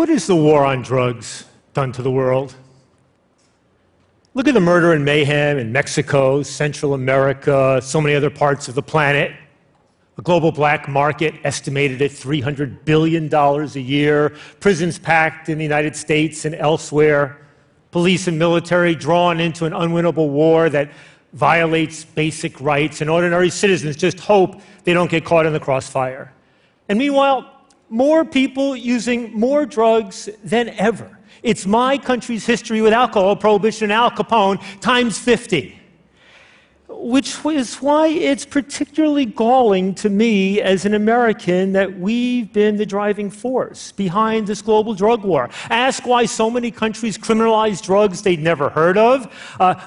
What has the war on drugs done to the world? Look at the murder and mayhem in Mexico, Central America, so many other parts of the planet. A global black market estimated at $300 billion a year, prisons packed in the United States and elsewhere, police and military drawn into an unwinnable war that violates basic rights, and ordinary citizens just hope they don't get caught in the crossfire. And meanwhile, more people using more drugs than ever. It's my country's history with alcohol prohibition and Al Capone times 50. Which is why it's particularly galling to me as an American that we've been the driving force behind this global drug war. Ask why so many countries criminalize drugs they'd never heard of,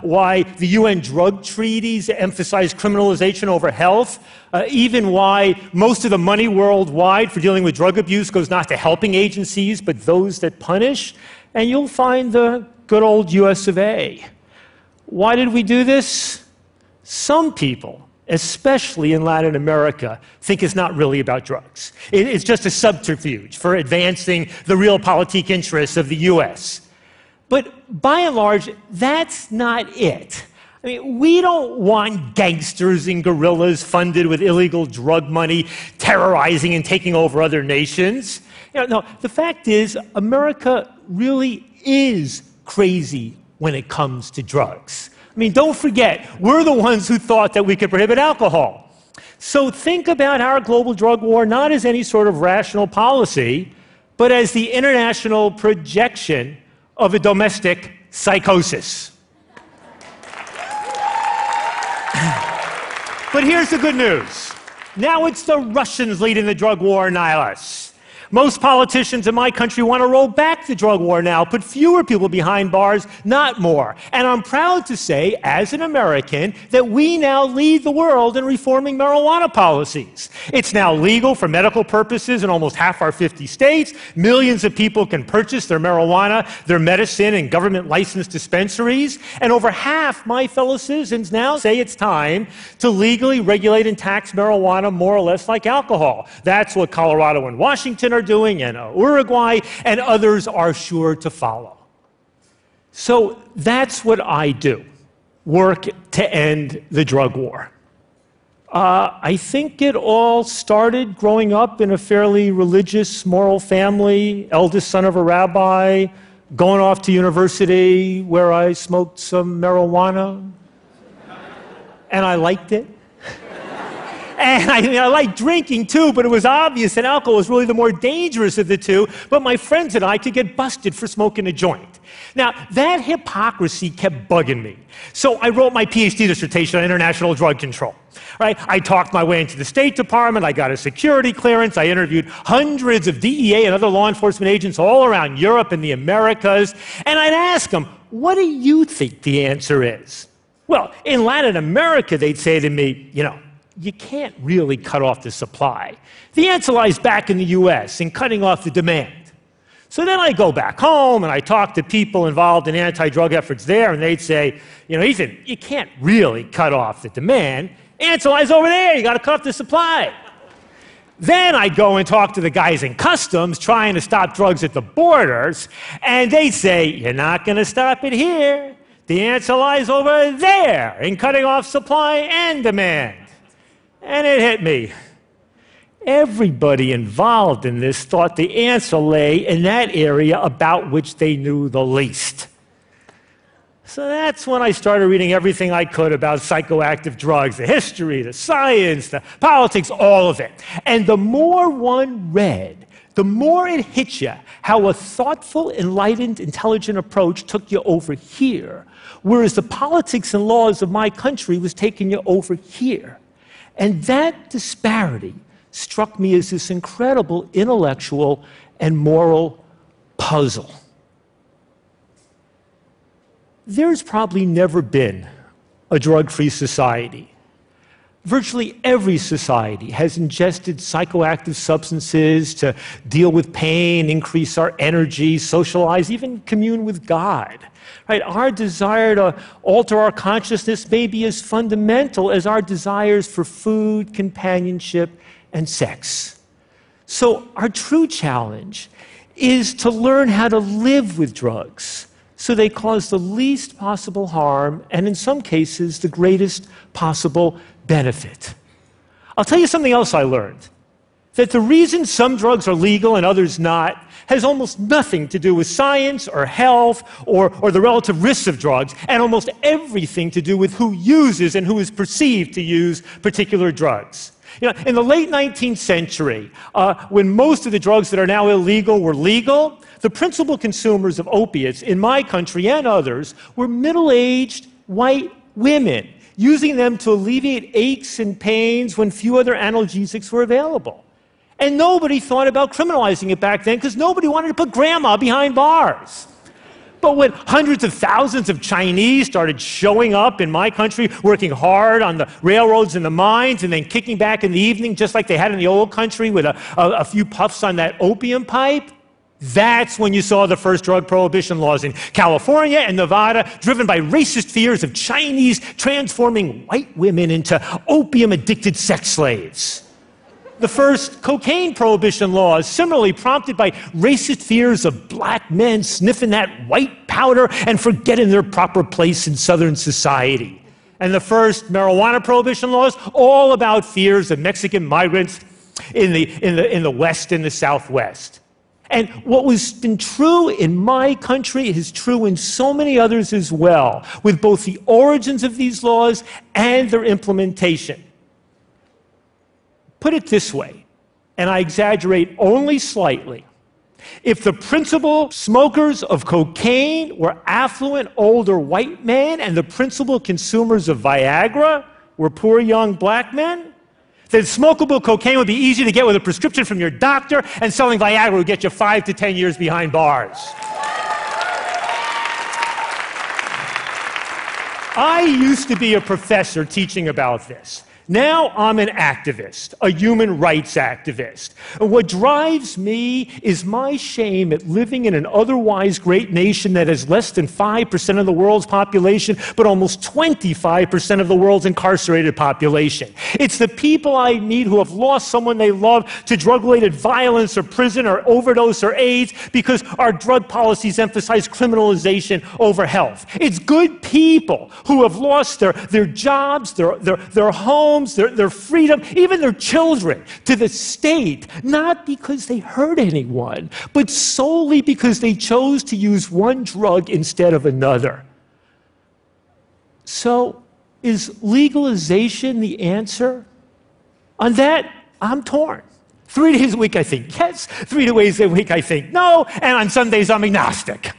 why the UN drug treaties emphasize criminalization over health, even why most of the money worldwide for dealing with drug abuse goes not to helping agencies, but those that punish, and you'll find the good old US of A. Why did we do this? Some people, especially in Latin America, think it's not really about drugs. It's just a subterfuge for advancing the realpolitik interests of the US. But by and large, that's not it. I mean, we don't want gangsters and guerrillas funded with illegal drug money terrorizing and taking over other nations. No, the fact is, America really is crazy when it comes to drugs. I mean, don't forget, we're the ones who thought that we could prohibit alcohol. So think about our global drug war not as any sort of rational policy, but as the international projection of a domestic psychosis. But here's the good news. Now it's the Russians leading the drug war, not us. Most politicians in my country want to roll back the drug war now, put fewer people behind bars, not more. And I'm proud to say, as an American, that we now lead the world in reforming marijuana policies. It's now legal for medical purposes in almost half our 50 states. Millions of people can purchase their marijuana, their medicine, in government-licensed dispensaries. And over half my fellow citizens now say it's time to legally regulate and tax marijuana more or less like alcohol. That's what Colorado and Washington are doing, and Uruguay, and others are sure to follow. So that's what I do, work to end the drug war. I think it all started growing up in a fairly religious, moral family, eldest son of a rabbi, going off to university where I smoked some marijuana, and I liked it. And I liked drinking too, but it was obvious that alcohol was really the more dangerous of the two, but my friends and I could get busted for smoking a joint. Now, that hypocrisy kept bugging me. So I wrote my PhD dissertation on international drug control. Right? I talked my way into the State Department, I got a security clearance, I interviewed hundreds of DEA and other law enforcement agents all around Europe and the Americas, and I'd ask them, what do you think the answer is? Well, in Latin America, they'd say to me, you can't really cut off the supply. The answer lies back in the US in cutting off the demand. So then I go back home and I talk to people involved in anti-drug efforts there, and they'd say, Ethan, you can't really cut off the demand. Answer lies over there, you gotta cut off the supply. Then I go and talk to the guys in customs trying to stop drugs at the borders, and they say, you're not gonna stop it here. The answer lies over there in cutting off supply and demand. And it hit me. Everybody involved in this thought the answer lay in that area about which they knew the least. So that's when I started reading everything I could about psychoactive drugs, the history, the science, the politics, all of it. And the more one read, the more it hit you how a thoughtful, enlightened, intelligent approach took you over here, whereas the politics and laws of my country was taking you over here. And that disparity struck me as this incredible intellectual and moral puzzle. There's probably never been a drug-free society. Virtually every society has ingested psychoactive substances to deal with pain, increase our energy, socialize, even commune with God. Right? Our desire to alter our consciousness may be as fundamental as our desires for food, companionship, and sex. So our true challenge is to learn how to live with drugs so they cause the least possible harm and, in some cases, the greatest possible benefit. I'll tell you something else I learned. That the reason some drugs are legal and others not has almost nothing to do with science or health or the relative risks of drugs, and almost everything to do with who uses and who is perceived to use particular drugs. You know, in the late 19th century, when most of the drugs that are now illegal were legal, the principal consumers of opiates in my country and others were middle-aged white women, using them to alleviate aches and pains when few other analgesics were available. And nobody thought about criminalizing it back then because nobody wanted to put grandma behind bars. But when hundreds of thousands of Chinese started showing up in my country, working hard on the railroads and the mines, and then kicking back in the evening just like they had in the old country with a few puffs on that opium pipe, that's when you saw the first drug prohibition laws in California and Nevada, driven by racist fears of Chinese transforming white women into opium-addicted sex slaves. The first cocaine prohibition laws, similarly prompted by racist fears of black men sniffing that white powder and forgetting their proper place in Southern society. And the first marijuana prohibition laws, all about fears of Mexican migrants in the West and the Southwest. And what was been true in my country is true in so many others as well, with both the origins of these laws and their implementation. Put it this way, and I exaggerate only slightly. If the principal smokers of cocaine were affluent older white men and the principal consumers of Viagra were poor young black men, then smokable cocaine would be easy to get with a prescription from your doctor, and selling Viagra would get you 5 to 10 years behind bars. I used to be a professor teaching about this. Now I'm an activist, a human rights activist. And what drives me is my shame at living in an otherwise great nation that has less than 5% of the world's population, but almost 25% of the world's incarcerated population. It's the people I meet who have lost someone they love to drug-related violence or prison or overdose or AIDS because our drug policies emphasize criminalization over health. It's good people who have lost their jobs, their homes, their freedom, even their children, to the state, not because they hurt anyone, but solely because they chose to use one drug instead of another. So, is legalization the answer? On that, I'm torn. 3 days a week, I think yes. 3 days a week, I think no. And on Sundays, I'm agnostic.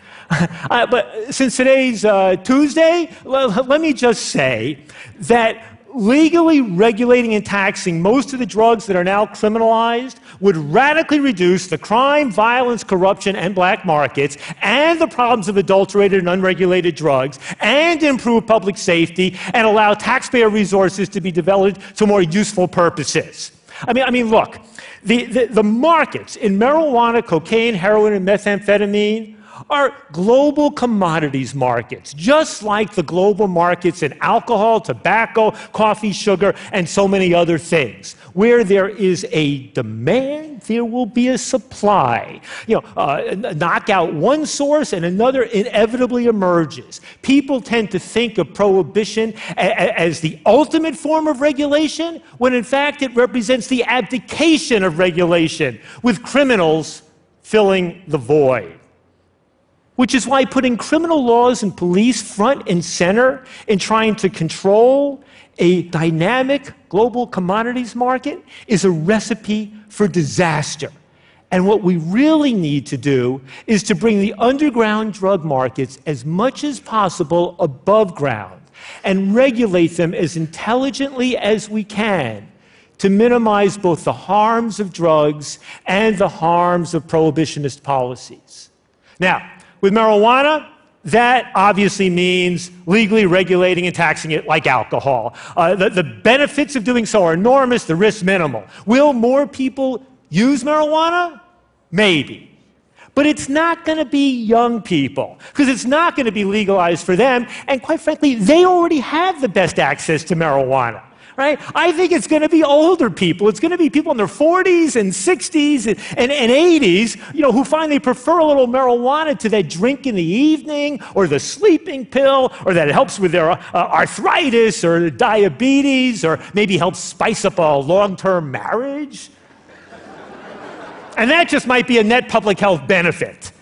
But since today's Tuesday, let me just say that legally regulating and taxing most of the drugs that are now criminalized would radically reduce the crime, violence, corruption, and black markets, and the problems of adulterated and unregulated drugs, and improve public safety, and allow taxpayer resources to be devoted to more useful purposes. I mean, look, the markets in marijuana, cocaine, heroin, and methamphetamine are global commodities markets, just like the global markets in alcohol, tobacco, coffee, sugar, and so many other things. Where there is a demand, there will be a supply. Knock out one source and another inevitably emerges. People tend to think of prohibition as the ultimate form of regulation, when in fact it represents the abdication of regulation, with criminals filling the void. Which is why putting criminal laws and police front and center in trying to control a dynamic global commodities market is a recipe for disaster. And what we really need to do is to bring the underground drug markets as much as possible above ground and regulate them as intelligently as we can to minimize both the harms of drugs and the harms of prohibitionist policies. Now, with marijuana, that obviously means legally regulating and taxing it like alcohol. The benefits of doing so are enormous, the risk minimal. Will more people use marijuana? Maybe. But it's not going to be young people, because it's not going to be legalized for them, and quite frankly, they already have the best access to marijuana. right? I think it's going to be older people. It's going to be people in their 40s and 60s and 80s, who find they prefer a little marijuana to that drink in the evening or the sleeping pill, or that it helps with their arthritis or diabetes, or maybe helps spice up a long-term marriage. And that just might be a net public health benefit.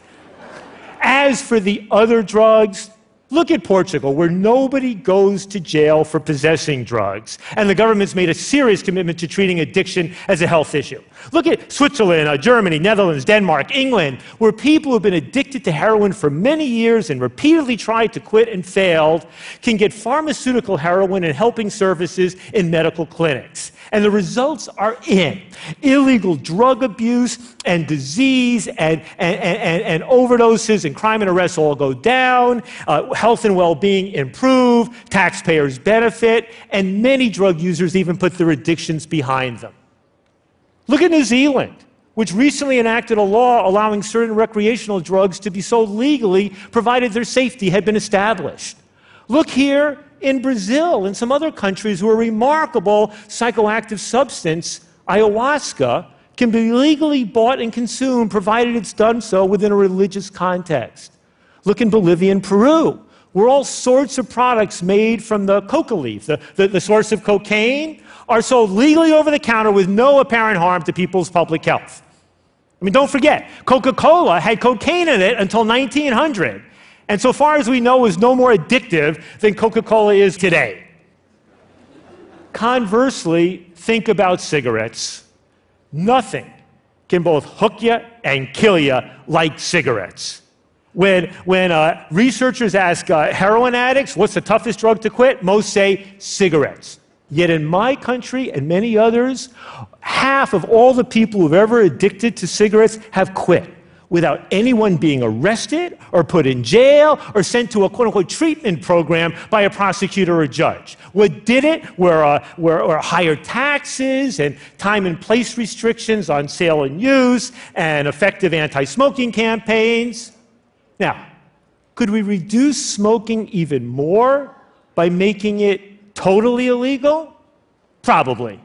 As for the other drugs, look at Portugal, where nobody goes to jail for possessing drugs, and the government's made a serious commitment to treating addiction as a health issue. Look at Switzerland, Germany, Netherlands, Denmark, England, where people who have been addicted to heroin for many years and repeatedly tried to quit and failed can get pharmaceutical heroin and helping services in medical clinics. And the results are in. Illegal drug abuse and disease and overdoses and crime and arrests all go down, health and well-being improve, taxpayers benefit, and many drug users even put their addictions behind them. Look at New Zealand, which recently enacted a law allowing certain recreational drugs to be sold legally, provided their safety had been established. Look here in Brazil and some other countries where a remarkable psychoactive substance, ayahuasca, can be legally bought and consumed, provided it's done so within a religious context. Look in Bolivia and Peru, where all sorts of products made from the coca leaf, the source of cocaine, are sold legally over the counter with no apparent harm to people's public health. I mean, don't forget, Coca-Cola had cocaine in it until 1900. And so far as we know, is no more addictive than Coca-Cola is today. Conversely, think about cigarettes. Nothing can both hook you and kill you like cigarettes. When researchers ask heroin addicts, what's the toughest drug to quit? Most say cigarettes. Yet in my country and many others, half of all the people who've ever addicted to cigarettes have quit, without anyone being arrested or put in jail or sent to a quote-unquote treatment program by a prosecutor or judge. What did it were higher taxes and time and place restrictions on sale and use and effective anti-smoking campaigns. Now, could we reduce smoking even more by making it totally illegal? Probably.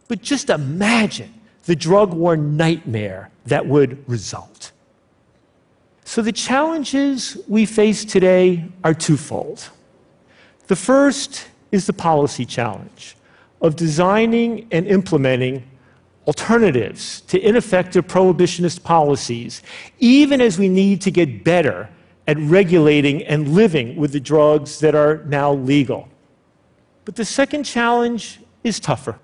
But just imagine the drug war nightmare that would result. So the challenges we face today are twofold. The first is the policy challenge of designing and implementing alternatives to ineffective prohibitionist policies, even as we need to get better at regulating and living with the drugs that are now legal. But the second challenge is tougher,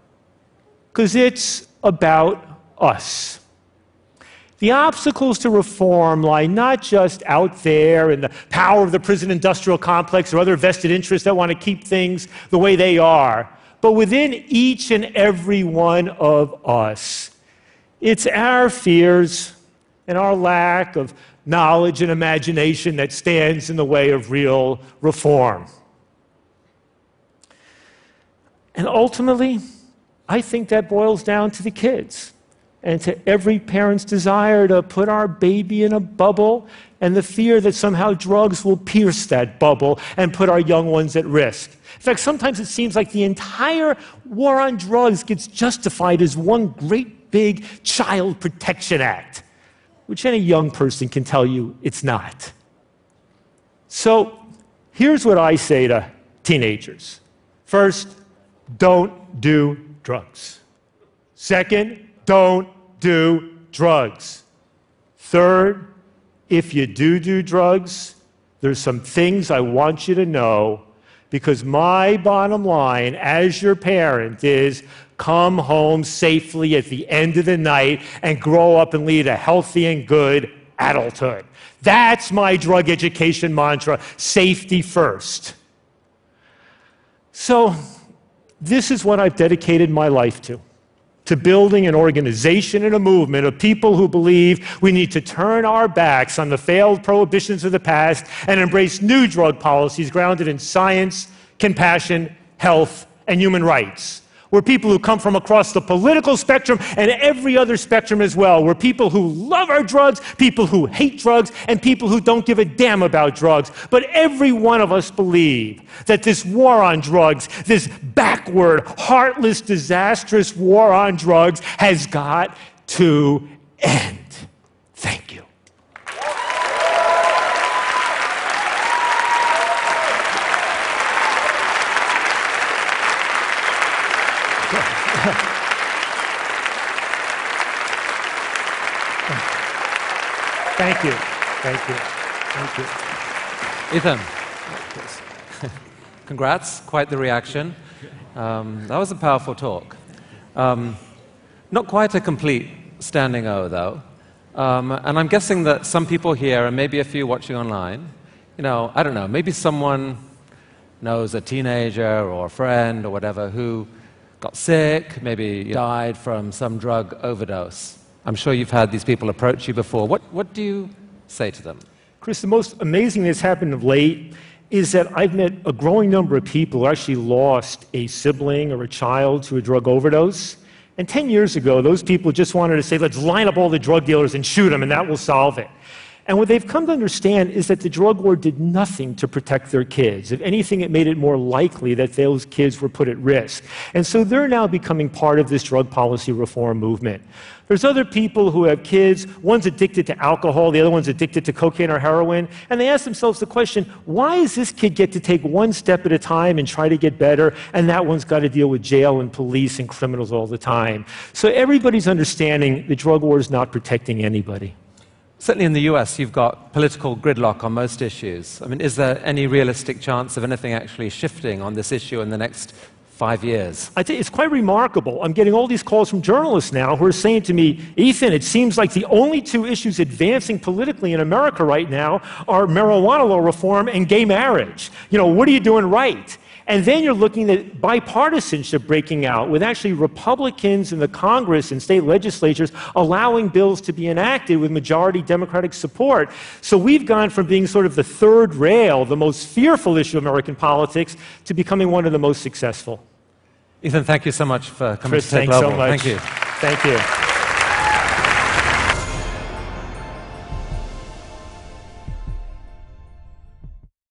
because it's about us. The obstacles to reform lie not just out there in the power of the prison industrial complex or other vested interests that want to keep things the way they are, but within each and every one of us. It's our fears and our lack of knowledge and imagination that stands in the way of real reform. And ultimately, I think that boils down to the kids and to every parent's desire to put our baby in a bubble and the fear that somehow drugs will pierce that bubble and put our young ones at risk. In fact, sometimes it seems like the entire war on drugs gets justified as one great big child protection act, which any young person can tell you it's not. So here's what I say to teenagers. First, don't do drugs. Second, don't do drugs. Third, if you do drugs, there's some things I want you to know, because my bottom line as your parent is come home safely at the end of the night and grow up and lead a healthy and good adulthood. That's my drug education mantra, safety first. So this is what I've dedicated my life to building an organization and a movement of people who believe we need to turn our backs on the failed prohibitions of the past and embrace new drug policies grounded in science, compassion, health, and human rights. We're people who come from across the political spectrum and every other spectrum as well. We're people who love our drugs, people who hate drugs, and people who don't give a damn about drugs. But every one of us believe that this war on drugs, this backward, heartless, disastrous war on drugs has got to end. Thank you. Thank you. Thank you. Thank you. Ethan, congrats. Quite the reaction. That was a powerful talk. Not quite a complete standing O, though. And I'm guessing that some people here, and maybe a few watching online, I don't know, maybe someone knows a teenager or a friend or whatever who got sick, maybe died from some drug overdose. I'm sure you've had these people approach you before. What do you say to them? Chris, the most amazing thing that's happened of late is that I've met a growing number of people who actually lost a sibling or a child to a drug overdose. And 10 years ago, those people just wanted to say, let's line up all the drug dealers and shoot them, and that will solve it. And what they've come to understand is that the drug war did nothing to protect their kids. If anything, it made it more likely that those kids were put at risk. And so they're now becoming part of this drug policy reform movement. There's other people who have kids, one's addicted to alcohol, the other one's addicted to cocaine or heroin, and they ask themselves the question, why does this kid get to take one step at a time and try to get better, and that one's got to deal with jail and police and criminals all the time? So everybody's understanding the drug war is not protecting anybody. Certainly in the US, you've got political gridlock on most issues. I mean, is there any realistic chance of anything actually shifting on this issue in the next 5 years? I tell you, it's quite remarkable. I'm getting all these calls from journalists now who are saying to me, Ethan, it seems like the only two issues advancing politically in America right now are marijuana law reform and gay marriage. What are you doing right? And then you're looking at bipartisanship breaking out with actually Republicans in the Congress and state legislatures allowing bills to be enacted with majority Democratic support. So we've gone from being sort of the third rail, the most fearful issue of American politics, to becoming one of the most successful. Ethan, thank you so much for coming Chris, to Take thanks Global. so much. Thank you. Thank you.